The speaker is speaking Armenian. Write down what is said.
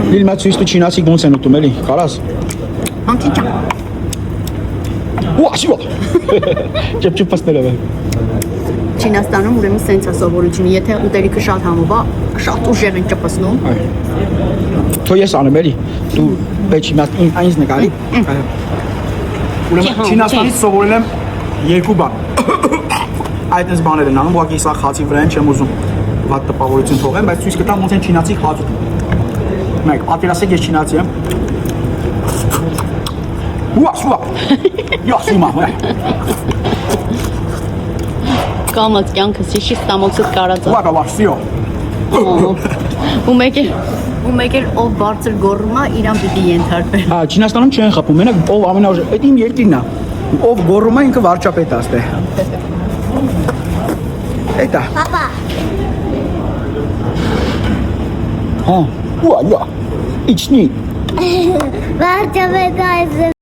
Լիլմա ցույց տու չինացի ոնց են ուտում էլի, կարաս։ Հանքիչա։ Ուա, շիվա։ Ճպճպացնելը։ Չինաստանում ուրեմն սենց է սովորությունը, եթե ուտելիքը շատ համով է, շատ ուժեղ են ճպսնում։ Թո ես անեմ էլի, դու պետք է ինձ նկարի։ Ուրեմն Չինաստանից սովորել եմ երկու բան։ Այդպես բաներ են անում, ուղղակի սա խացի վրա են, չեմ ուզում վատ տպավորություն թողեմ, բայց ցույց կտամ ոնց են չինացի հաց ուտում։ Մեկ, պատկերացեք ես չինացի եմ։ Ուա, շուա։ Յասիմա։ Կամած կյանքը սիշի ստամոքսդ կարած է։ Ուա, կավասիո։ Ու մեկ էլ ով բարձր գոռում է, իրան պիտի ենթարկվի։ Հա, Չինաստանում չեն խփում, մենակ ով ամենաուժ, այդ իմ երկիրն է։ Ով գոռում է ինքը վարչապետ է աստե։ Էտա։ Papa. Հա, ուա, իջնի։ Varca veda